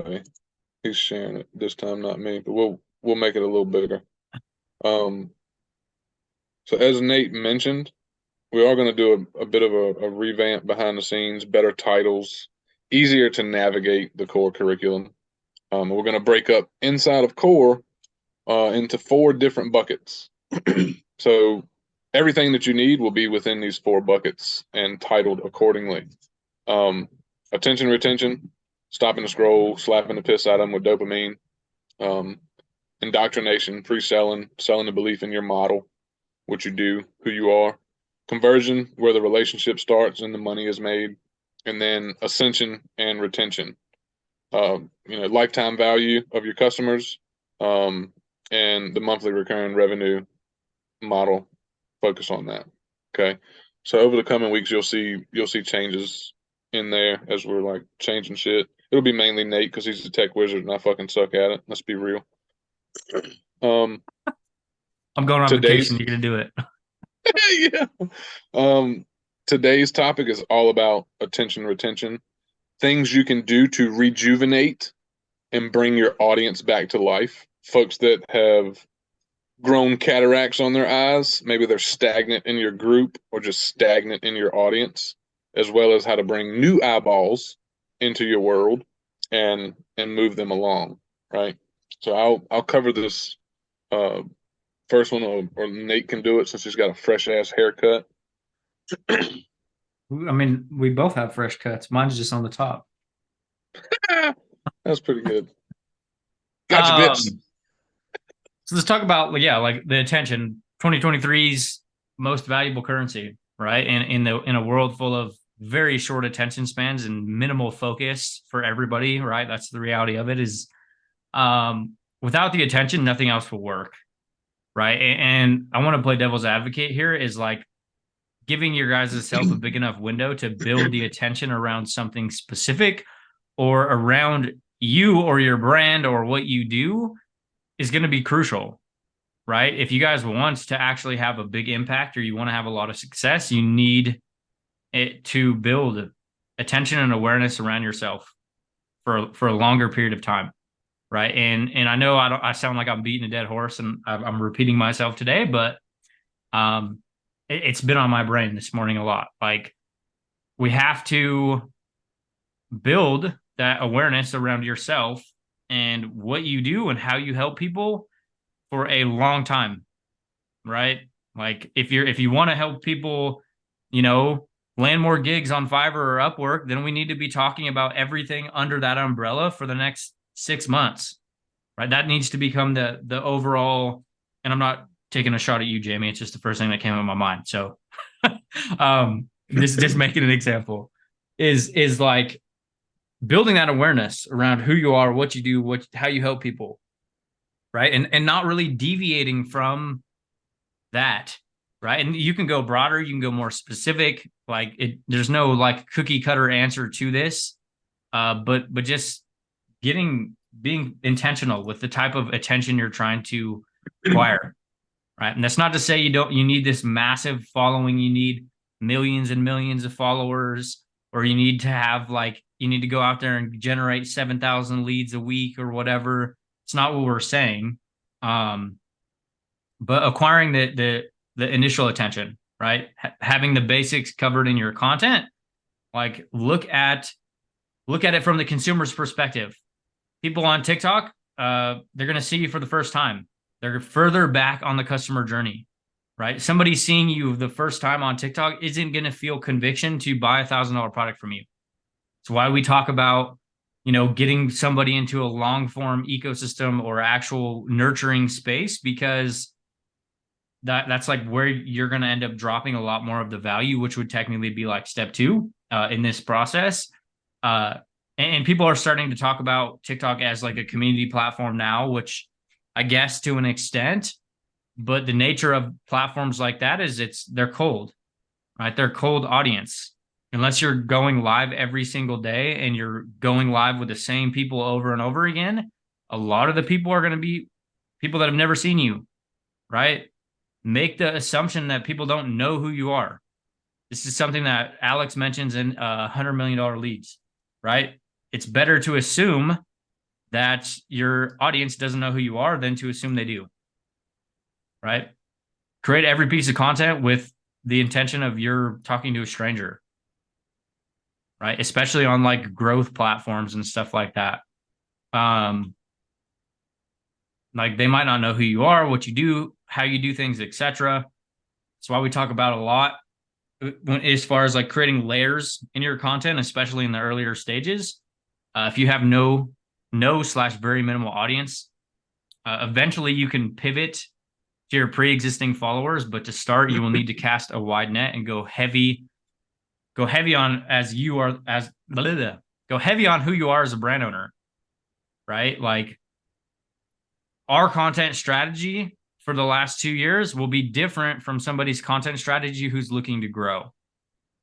way. He's sharing it this time, not me, but we'll make it a little bigger. Um, so as Nate mentioned, we are going to do a bit of a revamp behind the scenes, better titles, easier to navigate the core curriculum. We're going to break up inside of core into 4 different buckets. So everything that you need will be within these 4 buckets and titled accordingly. Attention retention, stopping the scroll, slapping the piss out of them with dopamine. Indoctrination, pre-selling, selling the belief in your model, what you do, who you are. Conversion, where the relationship starts and the money is made. And then ascension and retention. Lifetime value of your customers, and the monthly recurring revenue model. Focus on that. Okay. So over the coming weeks, you'll see changes in there as we're like changing shit. It'll be mainly Nate because he's the tech wizard and I fucking suck at it. Let's be real. I'm going on Today's vacation. You're gonna do it. yeah. Today's topic is all about attention retention, things you can do to rejuvenate and bring your audience back to life. Folks that have grown cataracts on their eyes, maybe they're stagnant in your group or just stagnant in your audience, as well as how to bring new eyeballs into your world and move them along, right? So I'll cover this first one, or Nate can do it since he's got a fresh ass haircut. I mean, we both have fresh cuts. Mine's just on the top. That's pretty good. Gotcha, bitch. Um, so let's talk about yeah, like the attention. 2023's most valuable currency, right? And in a world full of very short attention spans and minimal focus for everybody, right? That's the reality of it. Is without the attention, nothing else will work, right? And I want to play devil's advocate here. Is like giving your guys' self a big enough window to build the attention around something specific or around you or your brand or what you do is going to be crucial, right? If you guys want to actually have a big impact or you want to have a lot of success, you need it to build attention and awareness around yourself for a longer period of time, right? And I know I sound like I'm beating a dead horse and I'm repeating myself today, but it's been on my brain this morning a lot. Like we have to build that awareness around yourself and what you do and how you help people for a long time, right? Like if you want to help people, land more gigs on Fiverr or Upwork, then we need to be talking about everything under that umbrella for the next 6 months, right? That needs to become the overall. And I'm not taking a shot at you, Jamie. It's just the first thing that came in my mind. So, this is just making an example. Is like building that awareness around who you are, what you do, how you help people, right? And not really deviating from that, right? And you can go broader, you can go more specific. Like there's no like cookie cutter answer to this, but just being intentional with the type of attention you're trying to acquire, right? And that's not to say you need this massive following, you need millions and millions of followers, or you need to have you need to go out there and generate 7,000 leads a week or whatever. It's not what we're saying. But acquiring the initial attention, right? Having the basics covered in your content, like look at it from the consumer's perspective. People on TikTok, they're going to see you for the first time. They're further back on the customer journey, right? Somebody seeing you the first time on TikTok isn't going to feel conviction to buy $1,000 product from you. It's why we talk about, getting somebody into a long form ecosystem or actual nurturing space, because that's like where you're going to end up dropping a lot more of the value, which would technically be like step 2 in this process. And people are starting to talk about TikTok as like a community platform now, which I guess to an extent, but the nature of platforms like that is they're cold, right? They're cold audience. Unless you're going live every single day and you're going live with the same people over and over again, a lot of the people are going to be people that have never seen you, right? Make the assumption that people don't know who you are. This is something that Alex mentions in $100 million leads, right? It's better to assume that your audience doesn't know who you are than to assume they do, right? Create every piece of content with the intention of you're talking to a stranger, right? Especially on like growth platforms and stuff like that. Like they might not know who you are, what you do, how you do things, etc. That's why we talk about a lot as far as like creating layers in your content, especially in the earlier stages. If you have no slash very minimal audience, eventually you can pivot to your pre-existing followers, but to start, you will need to cast a wide net and go heavy on as you are as blah, blah, blah. Go heavy on who you are as a brand owner, right? Like our content strategy for the last 2 years will be different from somebody's content strategy who's looking to grow,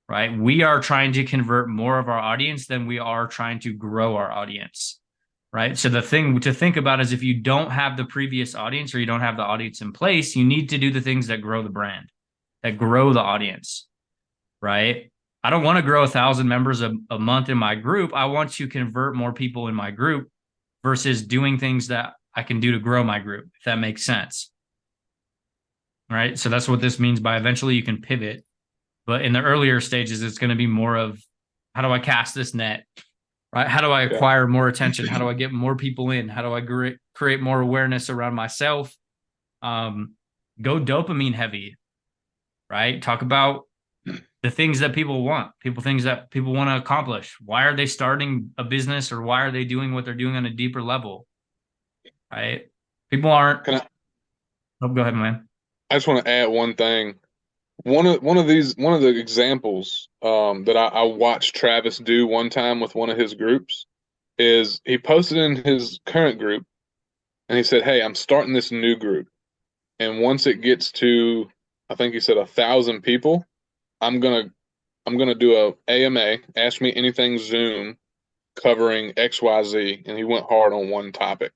right? We are trying to convert more of our audience than we are trying to grow our audience, right? So the thing to think about is if you don't have the previous audience or you don't have the audience in place, you need to do the things that grow the brand, that grow the audience, right? I don't want to grow 1,000 members a month in my group. I want to convert more people in my group versus doing things that I can do to grow my group, if that makes sense. Right. So that's what this means by eventually you can pivot. But in the earlier stages, it's going to be more of how do I cast this net? Right. How do I acquire more attention? How do I get more people in? How do I create more awareness around myself? Go dopamine heavy. Right. Talk about the things that people want, things that people want to accomplish. Why are they starting a business or why are they doing what they're doing on a deeper level? Right? People aren't. Oh, go ahead, man. I just want to add one thing. One of the examples that I watched Travis do one time with one of his groups is he posted in his current group and he said, "Hey, I'm starting this new group, and once it gets to, I think he said 1,000 people, I'm gonna do a AMA, Ask Me Anything Zoom, covering XYZ," and he went hard on one topic.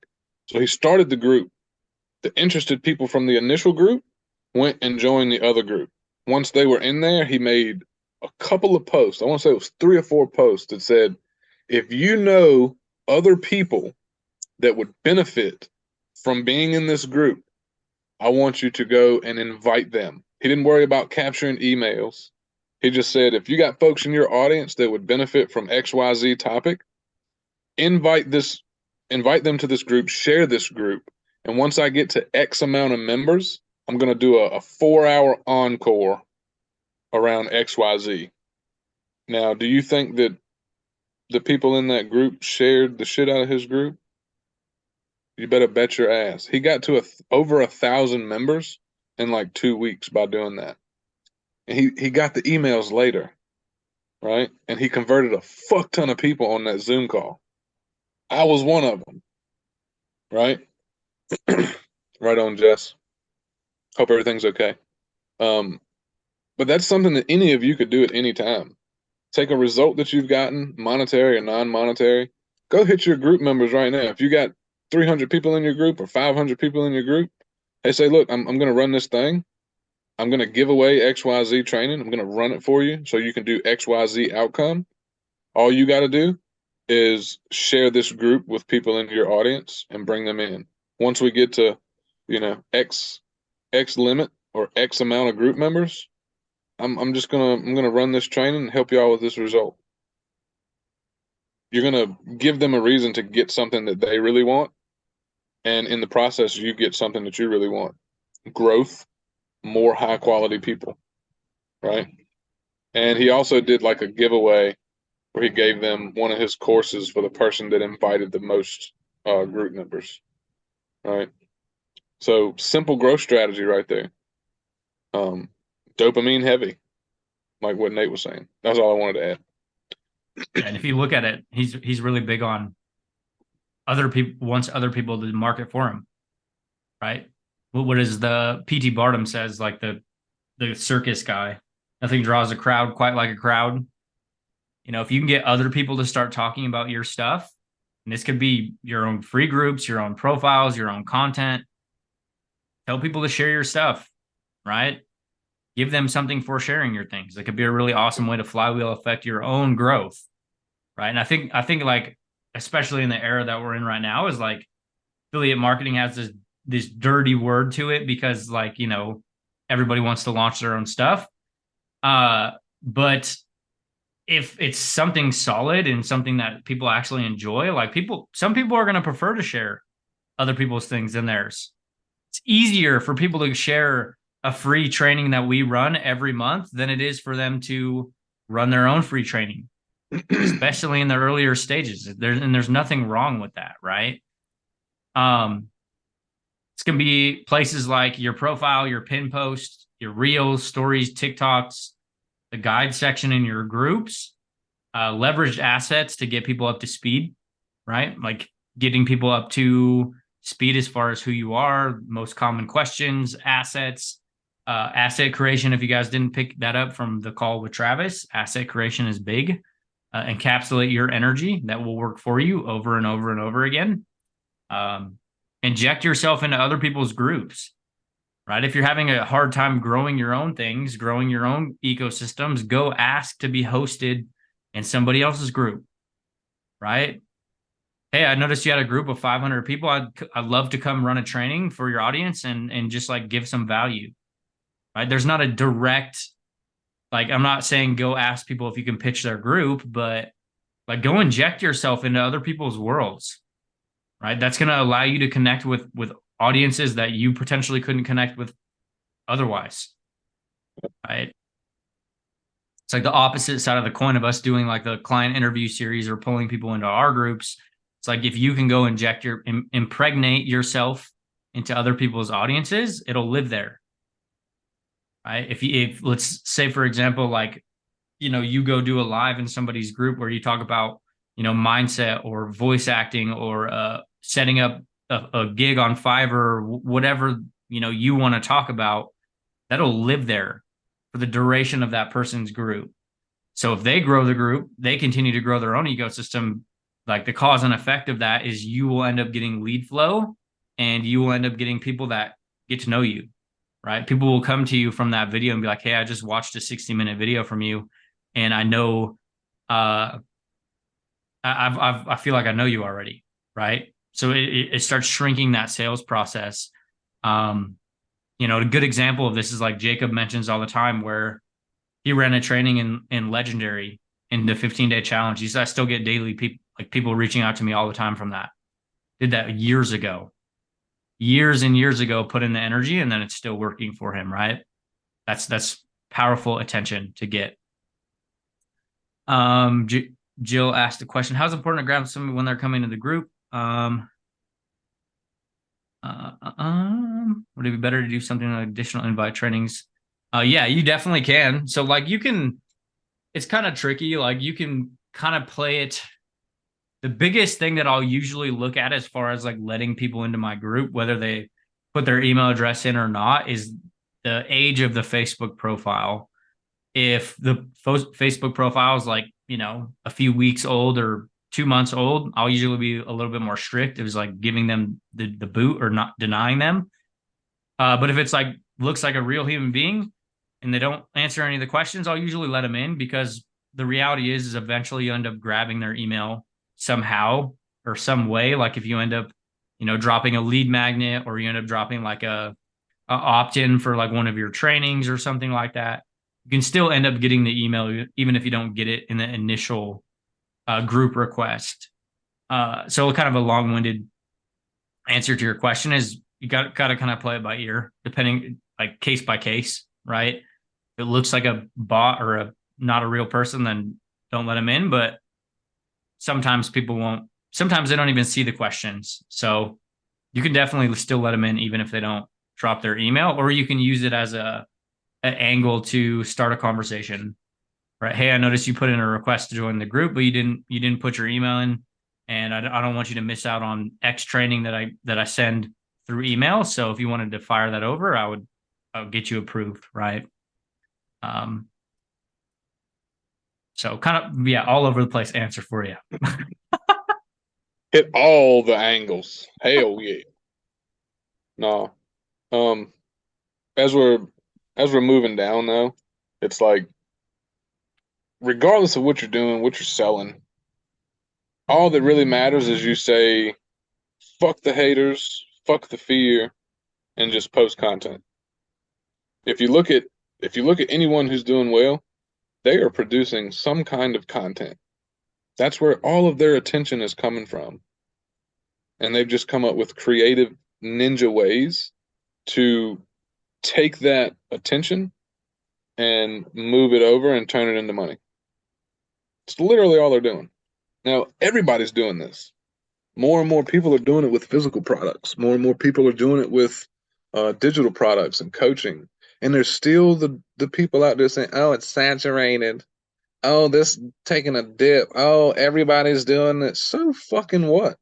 So he started the group. The interested people from the initial group went and joined the other group. Once they were in there, he made a couple of posts. I want to say it was 3 or 4 posts that said, if you know other people that would benefit from being in this group, I want you to go and invite them. He didn't worry about capturing emails. He just said, if you got folks in your audience that would benefit from XYZ topic, invite them to this group, share this group. And once I get to X amount of members, I'm going to do a 4-hour encore around XYZ. Now, do you think that the people in that group shared the shit out of his group? You better bet your ass. He got to over 1,000 members in like 2 weeks by doing that. And he got the emails later, right? And he converted a fuck ton of people on that Zoom call. I was one of them, right? Right on, Jess. Hope everything's okay. But that's something that any of you could do at any time. Take a result that you've gotten, monetary or non-monetary. Go hit your group members right now. If you got 300 people in your group or 500 people in your group, hey, say, look, I'm going to run this thing. I'm going to give away XYZ training. I'm going to run it for you so you can do XYZ outcome. All you got to do is share this group with people in your audience and bring them in. Once we get to, X limit or X amount of group members, I'm gonna run this training and help you all with this result. You're gonna give them a reason to get something that they really want, and in the process, you get something that you really want: growth, more high quality people, right? And he also did like a giveaway where he gave them one of his courses for the person that invited the most group members, right? So simple growth strategy right there. Dopamine heavy, like what Nate was saying. That's all I wanted to add. And if you look at it, he's really big on other people, wants other people to market for him, right? What is the PT Barnum says, like the circus guy, nothing draws a crowd quite like a crowd. If you can get other people to start talking about your stuff, and this could be your own free groups, your own profiles, your own content, tell people to share your stuff, right? Give them something for sharing your things. That could be a really awesome way to flywheel affect your own growth, right? And I think like especially in the era that we're in right now, is like affiliate marketing has this dirty word to it because like, everybody wants to launch their own stuff. But if it's something solid and something that people actually enjoy, like some people are going to prefer to share other people's things than theirs. It's easier for people to share a free training that we run every month than it is for them to run their own free training, especially in the earlier stages. There's nothing wrong with that, right? Um, it's gonna be places like your profile, your pin post, your reels, stories, TikToks, the guide section in your groups, leveraged assets to get people up to speed, right? Like getting people up to speed as far as who you are, most common questions, assets, asset creation. If you guys didn't pick that up from the call with Travis, asset creation is big. Encapsulate your energy that will work for you over and over and over again. Um, Inject yourself into other people's groups, right? If you're having a hard time growing your own things, growing your own ecosystems, go ask to be hosted in somebody else's group, right? Hey, I noticed you had a group of 500 people. I'd love to come run a training for your audience and just like give some value, right? There's not a direct, like, I'm not saying go ask people if you can pitch their group, but like go inject yourself into other people's worlds, right? That's going to allow you to connect with audiences that you potentially couldn't connect with otherwise, right? It's like the opposite side of the coin of us doing like the client interview series or pulling people into our groups. It's like if you can go impregnate yourself into other people's audiences, it'll live there, right? If let's say for example, like you go do a live in somebody's group where you talk about mindset or voice acting or setting up a gig on Fiverr or whatever you want to talk about, that'll live there for the duration of that person's group. So if they grow the group, they continue to grow their own ecosystem. Like the cause and effect of that is you will end up getting lead flow and you will end up getting people that get to know you, right? People will come to you from that video and be like, hey, I just watched a 60-minute video from you. And I know, I feel like I know you already, right? So it starts shrinking that sales process. A good example of this is like Jacob mentions all the time where he ran a training in Legendary in the 15-day challenge. He said, I still get daily people reaching out to me all the time from that. Did that years ago, years and years ago, put in the energy, and then it's still working for him, right? That's powerful attention to get. Jill asked the question, how's it important to grab somebody when they're coming to the group? Would it be better to do something like additional invite trainings? Yeah, you definitely can. So like it's kind of tricky. Like you can kind of play it. The biggest thing that I'll usually look at as far as like letting people into my group, whether they put their email address in or not, is the age of the Facebook profile. If the Facebook profile is like, a few weeks old or 2 months old, I'll usually be a little bit more strict. It was like giving them the boot or not denying them. But if it's like looks like a real human being and they don't answer any of the questions, I'll usually let them in because the reality is eventually you end up grabbing their email somehow or some way. Like if you end up, dropping a lead magnet or you end up dropping like a opt-in for like one of your trainings or something like that, you can still end up getting the email even if you don't get it in the initial group request. So kind of a long-winded answer to your question is you got to kind of play it by ear, depending like case by case, right? If it looks like a bot or not a real person, then don't let them in. But sometimes people won't. Sometimes they don't even see the questions, so you can definitely still let them in even if they don't drop their email, or you can use it as an angle to start a conversation, right? Hey, I noticed you put in a request to join the group, but you didn't put your email in, and I don't want you to miss out on X training that I send through email. So if you wanted to fire that over, I would get you approved, right? So kind of all over the place answer for you. Hit all the angles. Hell yeah. No. Um, as we're moving down though, it's like regardless of what you're doing, what you're selling, all that really matters is you say, fuck the haters, fuck the fear, and just post content. If you look at if you look at anyone who's doing well, they are producing some kind of content. That's where all of their attention is coming from. And they've just come up with creative ninja ways to take that attention and move it over and turn it into money. It's literally all they're doing. Now, everybody's doing this. More and more people are doing it with physical products. More and more people are doing it with digital products and coaching. And there's still the people out there saying, oh, it's saturated. Oh, this taking a dip. Oh, everybody's doing it. So fucking what?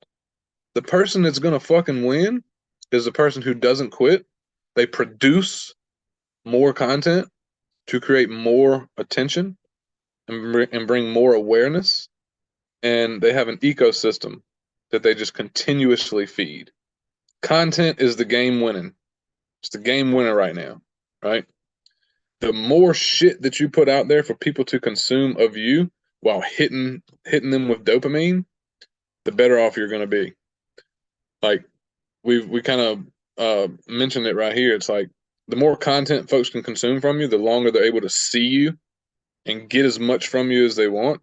The person that's going to fucking win is the person who doesn't quit. They produce more content to create more attention and bring more awareness. And they have an ecosystem that they just continuously feed. Content is the game winning. It's the game winner right now, right? The more shit that you put out there for people to consume of you while hitting them with dopamine, the better off you're going to be. Like we kind of mentioned it right here. It's like the more content folks can consume from you, the longer they're able to see you and get as much from you as they want.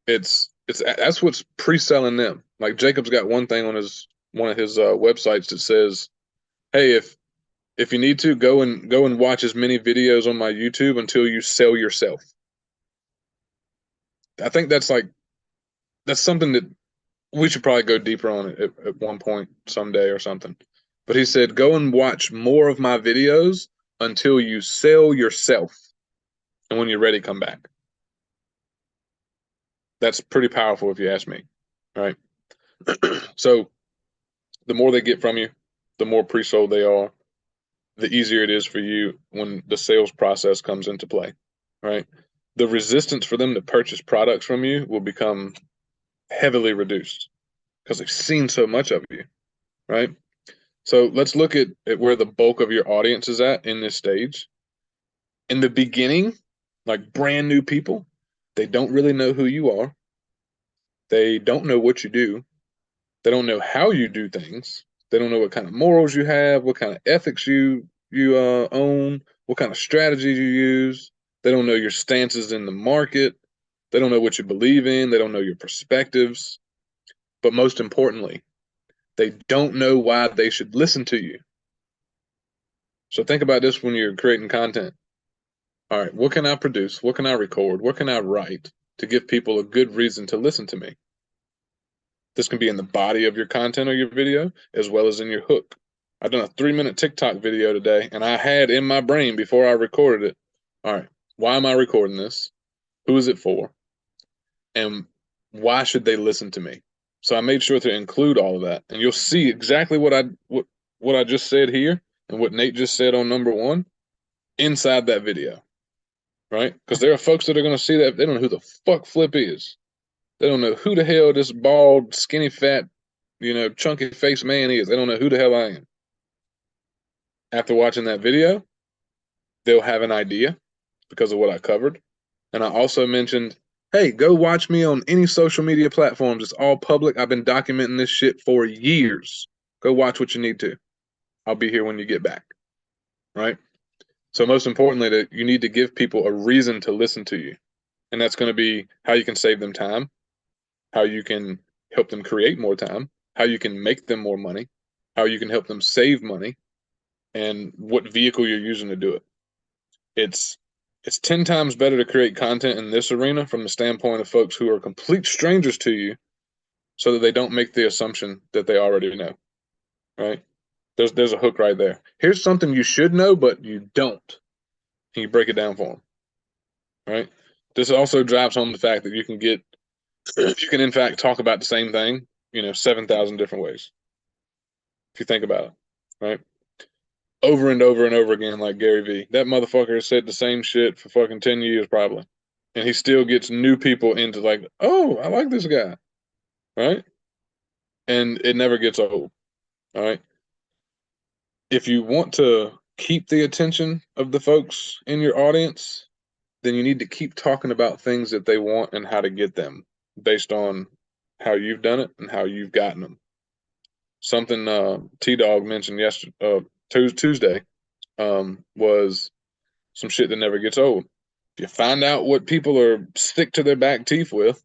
It's that's what's pre-selling them. Like Jacob's got one thing on one of his websites that says, "Hey, if you need to go and watch as many videos on my YouTube until you sell yourself." I think that's something that we should probably go deeper on it at one point someday or something. But he said, go and watch more of my videos until you sell yourself. And when you're ready, come back. That's pretty powerful if you ask me. Right. So the more they get from you, the more pre-sold they are, the easier it is for you when the sales process comes into play. Right. The resistance for them to purchase products from you will become heavily reduced because they've seen so much of you. Right. So let's look at where the bulk of your audience is at in this stage. In the beginning, like brand new people, they don't really know who you are. They don't know what you do. They don't know how you do things. They don't know what kind of morals you have, what kind of ethics you own, what kind of strategies you use. They don't know your stances in the market. They don't know what you believe in. They don't know your perspectives. But most importantly, they don't know why they should listen to you. So think about this when you're creating content. All right, what can I produce? What can I record? What can I write to give people a good reason to listen to me? This can be in the body of your content or your video, as well as in your hook. I've done a 3-minute TikTok video today, and I had in my brain before I recorded it, all right, why am I recording this? Who is it for? And why should they listen to me? So I made sure to include all of that. And you'll see exactly what I just said here and what Nate just said on number 1 inside that video. Right? Because there are folks that are going to see that. They don't know who the fuck Flip is. They don't know who the hell this bald, skinny, fat, chunky faced man is. They don't know who the hell I am. After watching that video, they'll have an idea because of what I covered. And I also mentioned, hey, go watch me on any social media platforms. It's all public. I've been documenting this shit for years. Go watch what you need to. I'll be here when you get back. Right? So most importantly, that you need to give people a reason to listen to you. And that's going to be how you can save them time, how you can help them create more time, how you can make them more money, how you can help them save money, and what vehicle you're using to do it. It's 10 times better to create content in this arena from the standpoint of folks who are complete strangers to you so that they don't make the assumption that they already know. Right? There's a hook right there. Here's something you should know, but you don't. Can you break it down for them? Right? This also drives home the fact that you can in fact talk about the same thing, 7,000 different ways. If you think about it, right? Over and over and over again, like Gary Vee. That motherfucker has said the same shit for fucking 10 years probably. And he still gets new people into like, oh, I like this guy. Right? And it never gets old. All right. If you want to keep the attention of the folks in your audience, then you need to keep talking about things that they want and how to get them based on how you've done it and how you've gotten them. Something T-Dog mentioned yesterday, Tuesday, was some shit that never gets old. If you find out what people are stick to their back teeth with,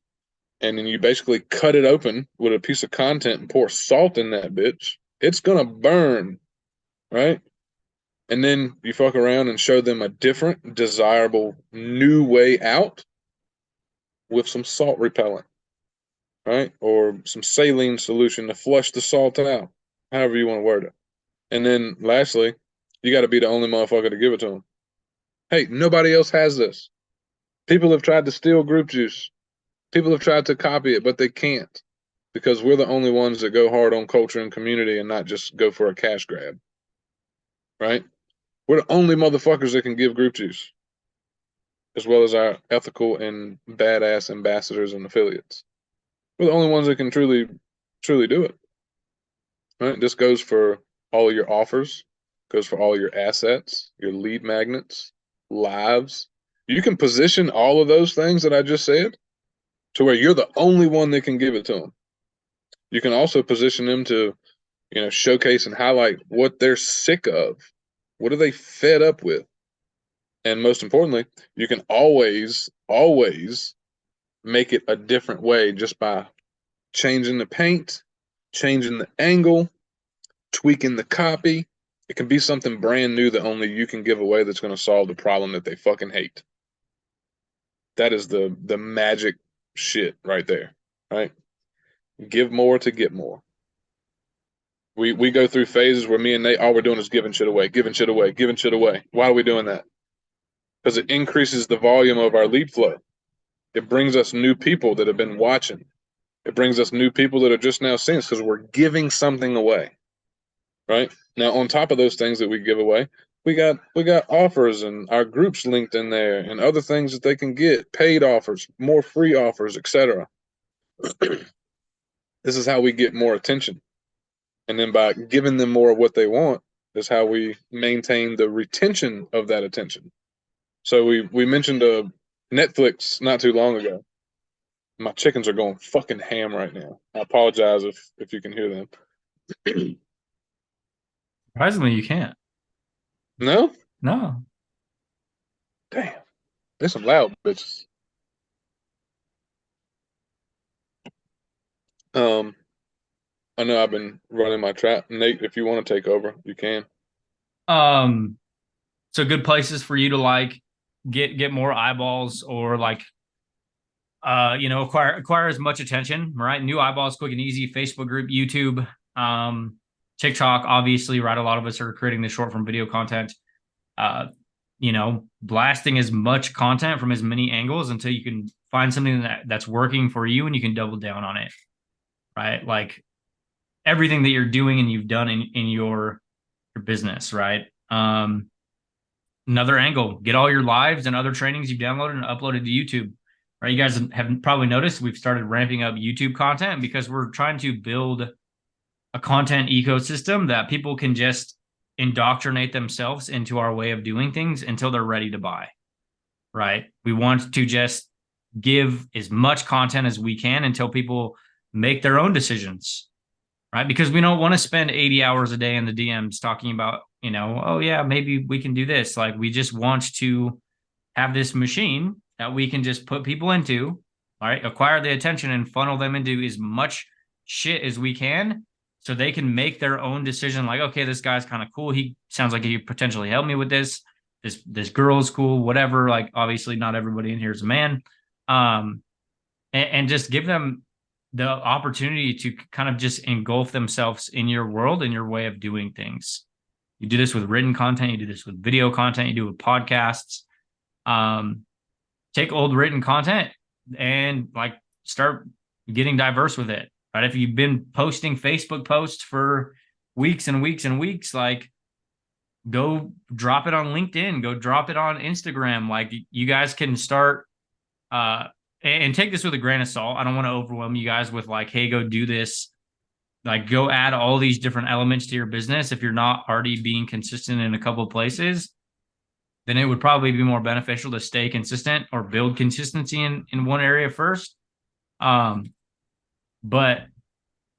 and then you basically cut it open with a piece of content and pour salt in that bitch, it's gonna burn, right? And then you fuck around and show them a different, desirable, new way out with some salt repellent, right? Or some saline solution to flush the salt out, however you want to word it. And then lastly, you got to be the only motherfucker to give it to them. Hey, nobody else has this. People have tried to steal group juice. People have tried to copy it, but they can't because we're the only ones that go hard on culture and community and not just go for a cash grab, right? We're the only motherfuckers that can give group juice, as well as our ethical and badass ambassadors and affiliates. We're the only ones that can truly do it. Right? This goes for all of your offers, goes for all your assets, your lead magnets, lives. You can position all of those things that I just said to where you're the only one that can give it to them. You can also position them to, showcase and highlight what they're sick of. What are they fed up with? And most importantly, you can always make it a different way just by changing the paint, changing the angle, tweaking the copy. It can be something brand new that only you can give away that's going to solve the problem that they fucking hate. That is the magic shit right there, right? Give more to get more. We go through phases where me and Nate, all we're doing is giving shit away, giving shit away, giving shit away. Why are we doing that? Because it increases the volume of our lead flow. It brings us new people that have been watching. It brings us new people that are just now seeing us because we're giving something away, right? Now, on top of those things that we give away, we got offers and our groups linked in there and other things that they can get, paid offers, more free offers, etc. This is how we get more attention. And then by giving them more of what they want is how we maintain the retention of that attention. So we mentioned Netflix not too long ago. My chickens are going fucking ham right now. I apologize if you can hear them. Surprisingly, you can't. No? No. Damn. They're some loud bitches. I know I've been running my trap. Nate, if you want to take over, you can. So good places for you to like get more eyeballs or like acquire as much attention, right? New eyeballs, quick and easy. Facebook group, YouTube, TikTok, obviously, right? A lot of us are creating this short form video content. Blasting as much content from as many angles until you can find something that's working for you and you can double down on it, right? Like everything that you're doing and you've done in your business, right? Another angle, get all your lives and other trainings you've downloaded and uploaded to YouTube, right? You guys have probably noticed we've started ramping up YouTube content because we're trying to build a content ecosystem that people can just indoctrinate themselves into our way of doing things until they're ready to buy, right? We want to just give as much content as we can until people make their own decisions, right? Because we don't want to spend 80 hours a day in the DMs talking about, oh yeah, maybe we can do this. Like we just want to have this machine that we can just put people into, all right, acquire the attention and funnel them into as much shit as we can so they can make their own decision. Like, okay, this guy's kind of cool. He sounds like he potentially help me with this. This girl's cool, whatever. Like, obviously not everybody in here is a man. And just give them the opportunity to kind of just engulf themselves in your world and your way of doing things. You do this with written content, you do this with video content, you do it with podcasts. Take old written content and like start getting diverse with it, right? If you've been posting Facebook posts for weeks and weeks and weeks, like go drop it on LinkedIn, go drop it on Instagram. Like you guys can start, and take this with a grain of salt. I don't want to overwhelm you guys with like, hey, go do this. Like go add all these different elements to your business. If you're not already being consistent in a couple of places, then it would probably be more beneficial to stay consistent or build consistency in one area first. but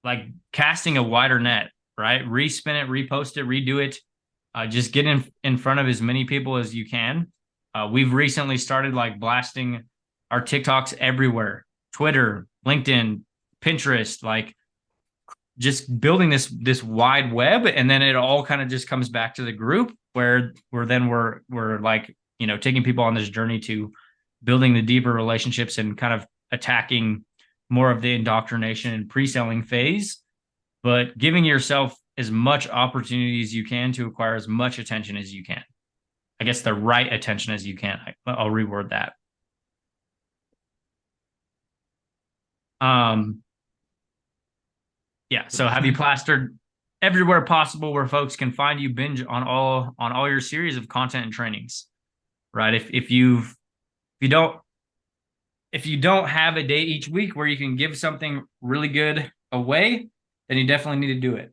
like casting a wider net, right? Respin it, repost it, redo it. Just get in front of as many people as you can. We've recently started like blasting our TikToks everywhere, Twitter, LinkedIn, Pinterest, like just building this wide web, and then it all kind of just comes back to the group where we're like, you know, taking people on this journey to building the deeper relationships and kind of attacking more of the indoctrination and pre-selling phase, but giving yourself as much opportunity as you can to acquire as much attention as you can. I guess the right attention as you can. I'll reword that. Um, yeah. So have you plastered everywhere possible where folks can find you, binge on all your series of content and trainings, right? If you don't if you don't have a day each week where you can give something really good away, then you definitely need to do it.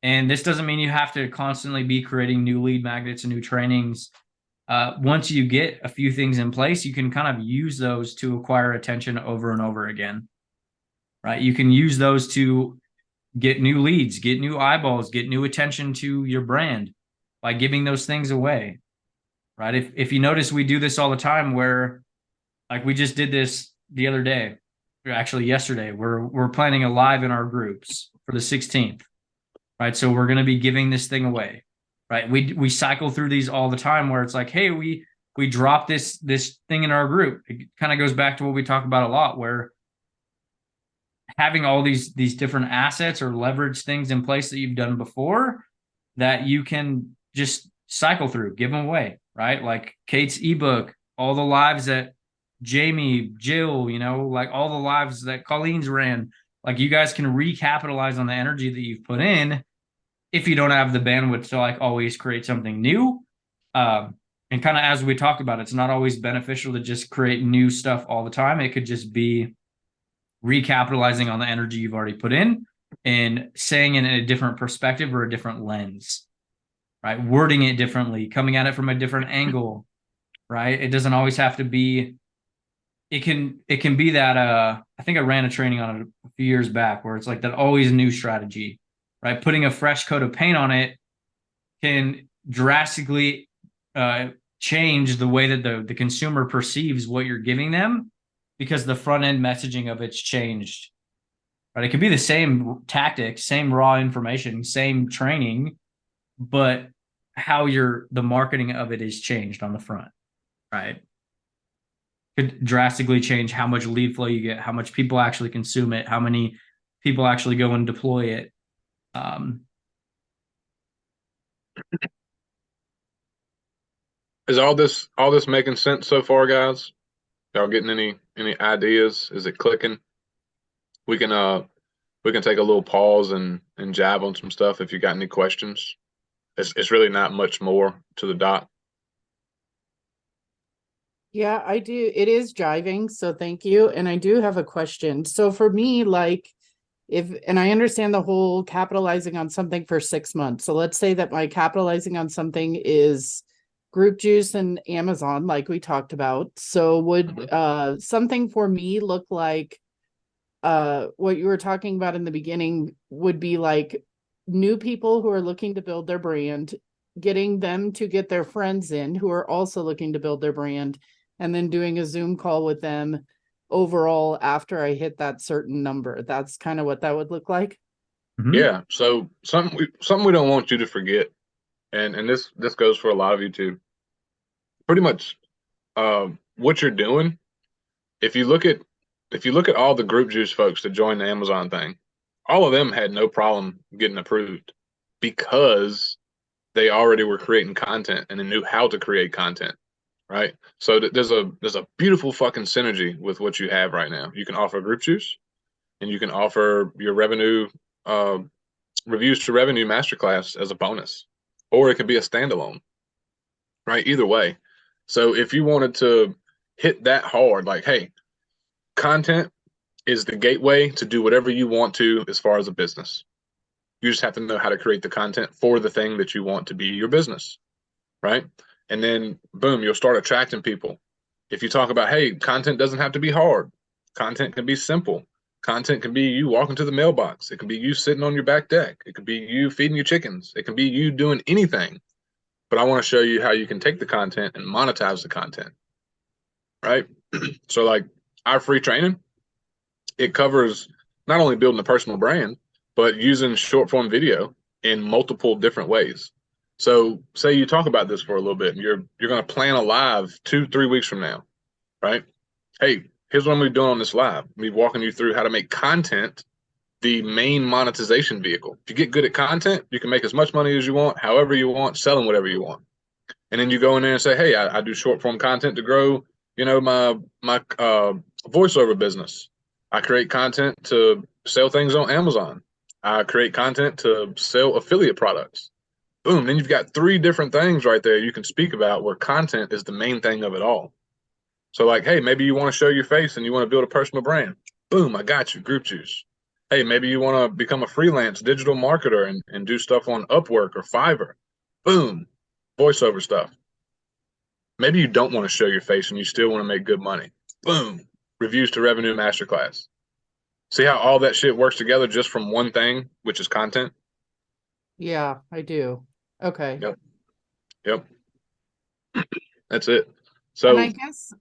And this doesn't mean you have to constantly be creating new lead magnets and new trainings. Once you get a few things in place, you can kind of use those to acquire attention over and over again, right? You can use those to get new leads, get new eyeballs, get new attention to your brand by giving those things away, right? If you notice, we do this all the time where like we just did this the other day, actually yesterday, we're planning a live in our groups for the 16th, right? So we're going to be giving this thing away, right? We cycle through these all the time where it's like, hey, we drop this thing in our group. It kind of goes back to what we talk about a lot, where having all these different assets or leverage things in place that you've done before that you can just cycle through, give them away, right? Like Kate's ebook, all the lives that Jamie, Jill, you know, like all the lives that Colleen's ran. Like you guys can recapitalize on the energy that you've put in if you don't have the bandwidth to like always create something new. And kind of as we talked about, it's not always beneficial to just create new stuff all the time. It could just be recapitalizing on the energy you've already put in and saying it in a different perspective or a different lens, right? Wording it differently, coming at it from a different angle, right? It doesn't always have to be. It can be that I think I ran a training on it a few years back where it's like that always new strategy, right? Putting a fresh coat of paint on it can drastically change the way that the consumer perceives what you're giving them because the front end messaging of it's changed, right? It could be the same tactics, same raw information, same training, but how the marketing of it is changed on the front, right? Could drastically change how much lead flow you get, how much people actually consume it, how many people actually go and deploy it. Is all this making sense so far, guys? Y'all getting any ideas? Is it clicking? We can we can take a little pause and jab on some stuff if you got any questions. It's really not much more to the dot. Yeah, I do. It is jiving, so thank you. And I do have a question. So for me, like and I understand the whole capitalizing on something for 6 months. So let's say that my capitalizing on something is group juice and Amazon, like we talked about. So would something for me look like what you were talking about in the beginning would be like new people who are looking to build their brand, getting them to get their friends in who are also looking to build their brand, and then doing a Zoom call with them overall after I hit that certain number. That's kind of what that would look like. Mm-hmm. Yeah. So something we don't want you to forget, and this goes for a lot of you too. Pretty much, what you're doing. If you look at all the group juice folks that joined the Amazon thing, all of them had no problem getting approved because they already were creating content and they knew how to create content, right? So there's a beautiful fucking synergy with what you have right now. You can offer group juice, and you can offer your revenue reviews to revenue masterclass as a bonus, or it could be a standalone, right? Either way. So if you wanted to hit that hard, like, hey, content is the gateway to do whatever you want to as far as a business. You just have to know how to create the content for the thing that you want to be your business, right? And then boom, you'll start attracting people. If you talk about, hey, content doesn't have to be hard. Content can be simple. Content can be you walking to the mailbox. It can be you sitting on your back deck. It could be you feeding your chickens. It can be you doing anything. But I want to show you how you can take the content and monetize the content, right? So like our free training, it covers not only building a personal brand, but using short form video in multiple different ways. So say you talk about this for a little bit and you're going to plan a live 2-3 weeks from now, right? Hey, here's what I'm going to be doing on this live. Me walking you through how to make content the main monetization vehicle. If you get good at content, you can make as much money as you want, however you want, selling whatever you want. And then you go in there and say, hey, I do short form content to grow, my voiceover business. I create content to sell things on Amazon. I create content to sell affiliate products. Boom. Then you've got 3 different things right there you can speak about where content is the main thing of it all. So like, hey, maybe you want to show your face and you want to build a personal brand. Boom, I got you, group juice. Hey, maybe you want to become a freelance digital marketer and do stuff on Upwork or Fiverr. Boom, voiceover stuff. Maybe you don't want to show your face and you still want to make good money. Boom, reviews to revenue masterclass. See how all that shit works together just from one thing, which is content? Yeah, I do. Okay. Yep. That's it. And I So guess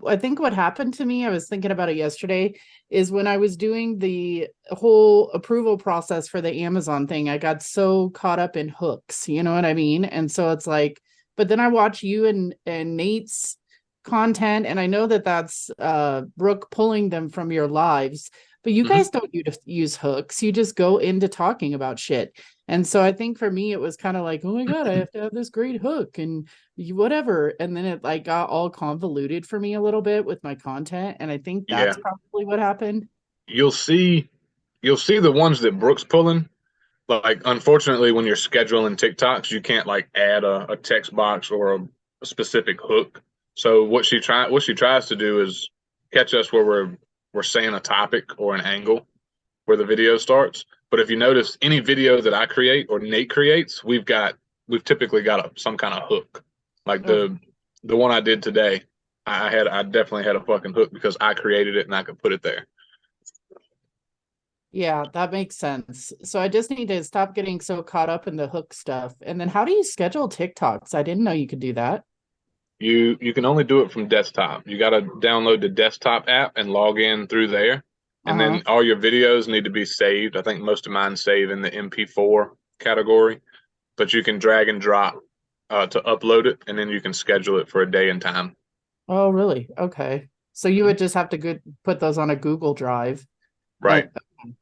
I think what happened to me, I was thinking about it yesterday, is when I was doing the whole approval process for the Amazon thing, I got so caught up in hooks, you know what I mean? And so it's like, but then I watch you and Nate's content, and I know that that's Brooke pulling them from your lives, but you guys don't use hooks. You just go into talking about shit. And so I think for me, it was kind of like, oh my God, I have to have this great hook and whatever. And then it like got all convoluted for me a little bit with my content. And I think that's yeah, probably what happened. you'll see the ones that Brooke's pulling. Like, unfortunately, when you're scheduling TikToks, you can't like add a text box or a specific hook. So what she tries to do is catch us where we're saying a topic or an angle where the video starts. But if you notice, any video that I create or Nate creates, we've typically got some kind of hook. Like the one I did today, I definitely had a fucking hook because I created it and I could put it there. Yeah, that makes sense. So I just need to stop getting so caught up in the hook stuff. And then how do you schedule TikToks? I didn't know you could do that. You can only do it from desktop. You got to download the desktop app and log in through there. And then all your videos need to be saved. I think most of mine save in the MP4 category, but you can drag and drop to upload it, and then you can schedule it for a day and time. Oh, really? Okay. So you would just have to put those on a Google Drive. Right.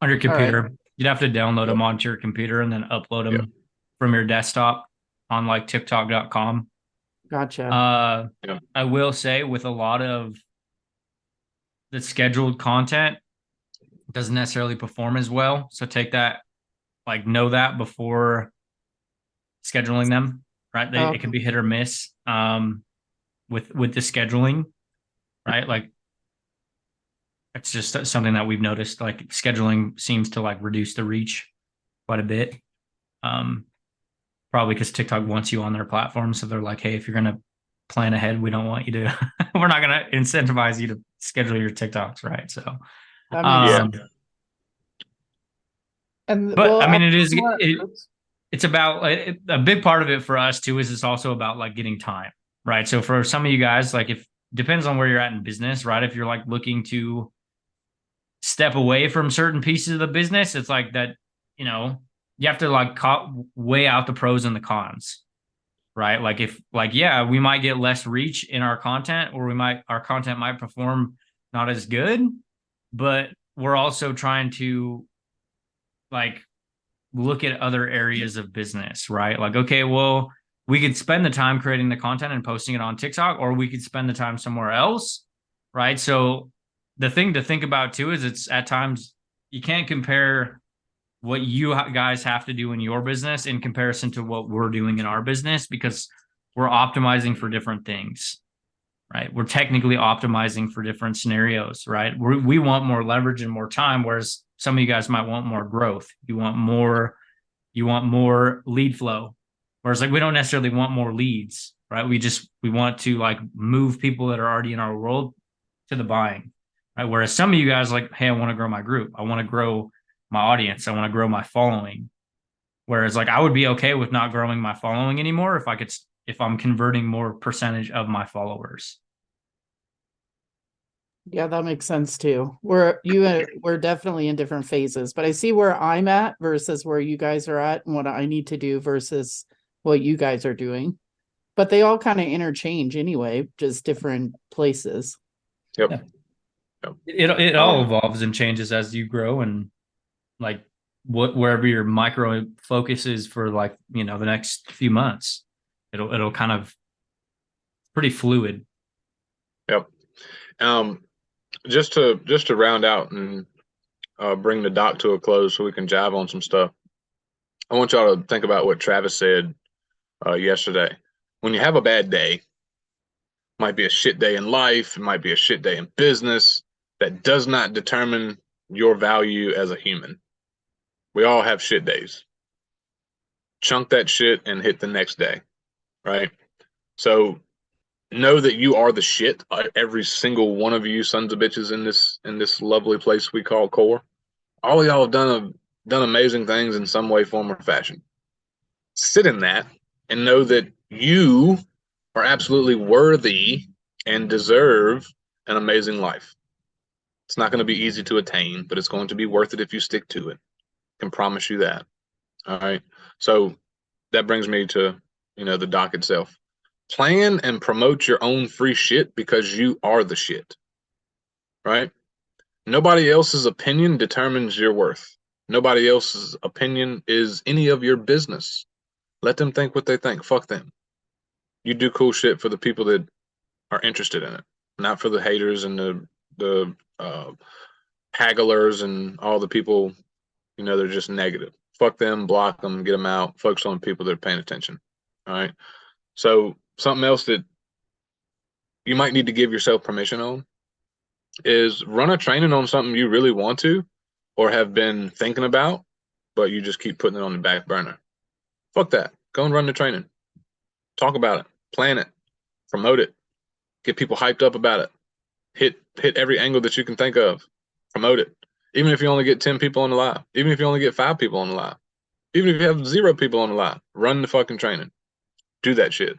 On your computer. Right. You'd have to download them onto your computer and then upload them from your desktop on like TikTok.com. Gotcha. I will say with a lot of the scheduled content, it doesn't necessarily perform as well. So take that, like know that before scheduling them, right? It can be hit or miss with the scheduling, right? Like it's just something that we've noticed. Like scheduling seems to like reduce the reach quite a bit. Probably because TikTok wants you on their platform, so they're like, "Hey, if you're gonna plan ahead, we don't want you to. We're not gonna incentivize you to schedule your TikToks, right?" So, and but I mean, it's about like, a big part of it for us too. Is it's also about like getting time, right? So for some of you guys, like if depends on where you're at in business, right? If you're like looking to step away from certain pieces of the business, it's like that, you have to like weigh out the pros and the cons, right? Like if we might get less reach in our content, or our content might perform not as good, but we're also trying to like look at other areas of business, right? Like, okay, well, we could spend the time creating the content and posting it on TikTok, or we could spend the time somewhere else, right? So the thing to think about too is it's at times you can't compare what you guys have to do in your business in comparison to what we're doing in our business, because we're optimizing for different things, right? We're technically optimizing for different scenarios, right? We want more leverage and more time, whereas some of you guys might want more growth. You want more lead flow, whereas like we don't necessarily want more leads, right? We want to like move people that are already in our world to the buying. Right? Whereas some of you guys like, hey, I want to grow my group. I want to grow my audience. I want to grow my following. Whereas like I would be okay with not growing my following anymore if I could, if I'm converting more percentage of my followers. Yeah, that makes sense too. We're definitely in different phases, but I see where I'm at versus where you guys are at and what I need to do versus what you guys are doing. But they all kind of interchange anyway, just different places. Yep. Yeah. Yep. It all evolves and changes as you grow, and like wherever your micro focus is for like, you know, the next few months, it'll kind of pretty fluid. Yep. Um, just to round out and bring the doc to a close so we can jive on some stuff. I want y'all to think about what Travis said yesterday. When you have a bad day, might be a shit day in life, it might be a shit day in business, that does not determine your value as a human. We all have shit days. Chunk that shit and hit the next day, right? So know that you are the shit. Every single one of you sons of bitches in this lovely place we call core. All of y'all have done amazing things in some way, form, or fashion. Sit in that and know that you are absolutely worthy and deserve an amazing life. It's not going to be easy to attain, but it's going to be worth it if you stick to it. I can promise you that. All right. So that brings me to, the doc itself. Plan and promote your own free shit because you are the shit. Right? Nobody else's opinion determines your worth. Nobody else's opinion is any of your business. Let them think what they think. Fuck them. You do cool shit for the people that are interested in it, not for the haters and the hagglers and all the people, they're just negative. Fuck them, block them, get them out. Focus on people that are paying attention. All right. So something else that you might need to give yourself permission on is run a training on something you really want to or have been thinking about, but you just keep putting it on the back burner. Fuck that. Go and run the training. Talk about it. Plan it. Promote it. Get people hyped up about it. Hit every angle that you can think of. Promote it. Even if you only get 10 people on the live. Even if you only get 5 people on the live. Even if you have 0 people on the live. Run the fucking training. Do that shit.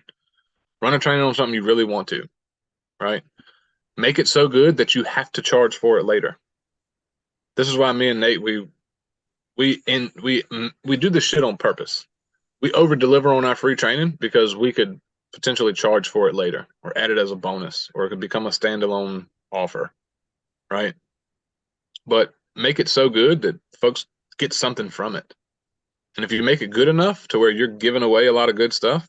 Run a training on something you really want to. Right? Make it so good that you have to charge for it later. This is why me and Nate we do this shit on purpose. We over deliver on our free training because we could potentially charge for it later or add it as a bonus, or it could become a standalone offer, right? But make it so good that folks get something from it. And if you make it good enough to where you're giving away a lot of good stuff,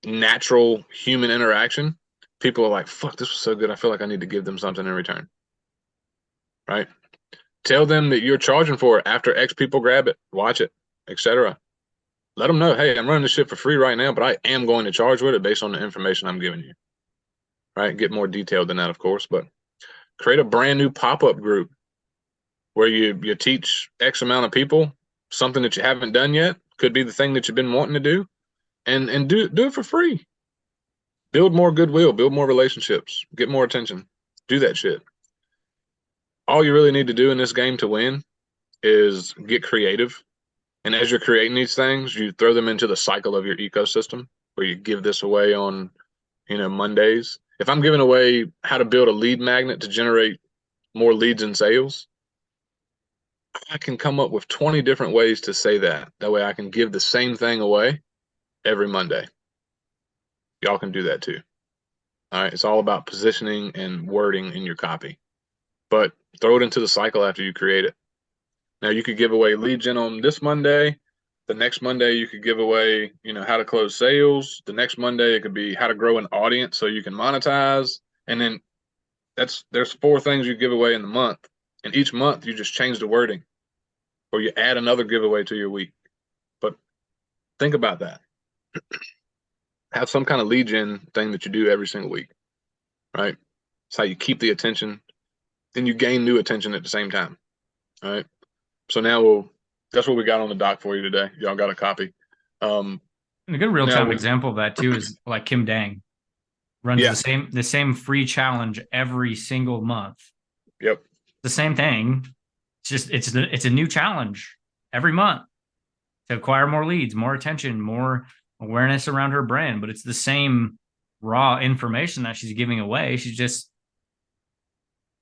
natural human interaction, people are like, fuck, this was so good. I feel like I need to give them something in return, right? Tell them that you're charging for it after X people grab it, watch it, etc. Let them know, hey, I'm running this shit for free right now, but I am going to charge with it based on the information I'm giving you. Right? Get more detailed than that, of course, but create a brand new pop-up group where you teach X amount of people something that you haven't done yet. Could be the thing that you've been wanting to do, and do it for free. Build more goodwill, build more relationships, get more attention. Do that shit. All you really need to do in this game to win is get creative. And as you're creating these things, you throw them into the cycle of your ecosystem where you give this away on, Mondays. If I'm giving away how to build a lead magnet to generate more leads and sales, I can come up with 20 different ways to say that. That way I can give the same thing away every Monday. Y'all can do that too. All right. It's all about positioning and wording in your copy, but throw it into the cycle after you create it. Now you could give away lead gen on this Monday. The next Monday you could give away, how to close sales. The next Monday it could be how to grow an audience so you can monetize. And then there's 4 things you give away in the month. And each month you just change the wording or you add another giveaway to your week. But think about that. Have some kind of lead gen thing that you do every single week, right? It's how you keep the attention. Then you gain new attention at the same time. All right. So now that's what we got on the doc for you today. Y'all got a copy. And a good real time example of that too is like Kim Dang. runs Yeah. the same free challenge every single month. Yep. The same thing. It's just it's a new challenge every month to acquire more leads, more attention, more awareness around her brand. But it's the same raw information that she's giving away. She's just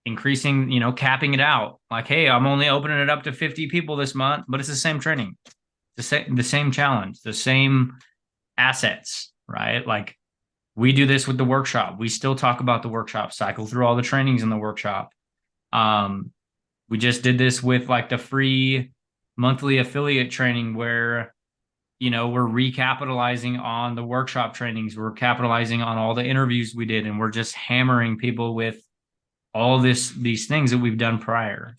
increasing, capping it out. Like, hey, I'm only opening it up to 50 people this month, but it's the same training, the same challenge, the same assets, right? Like we do this with the workshop. We still talk about the workshop, cycle through all the trainings in the workshop. We just did this with like the free monthly affiliate training where, we're recapitalizing on the workshop trainings. We're capitalizing on all the interviews we did, and we're just hammering people with all these things that we've done prior.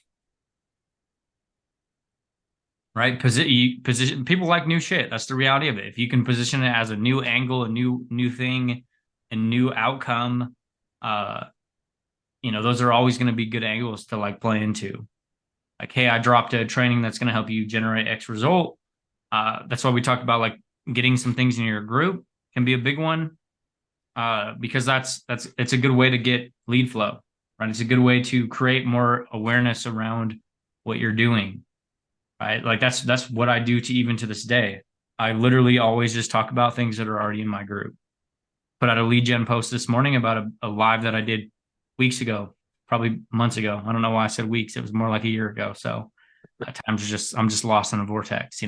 Right? Position people like new shit. That's the reality of it. If you can position it as a new angle, a new thing, a new outcome, those are always going to be good angles to like play into. Like, hey, I dropped a training that's going to help you generate X result. That's why we talked about like getting some things in your group can be a big one. Because it's a good way to get lead flow, right? It's a good way to create more awareness around what you're doing. Right. Like that's what I do to this day. I literally always just talk about things that are already in my group. Put out a lead gen post this morning about a live that I did weeks ago, probably months ago. I don't know why I said weeks. It was more like a year ago. So at times I'm just lost in a vortex,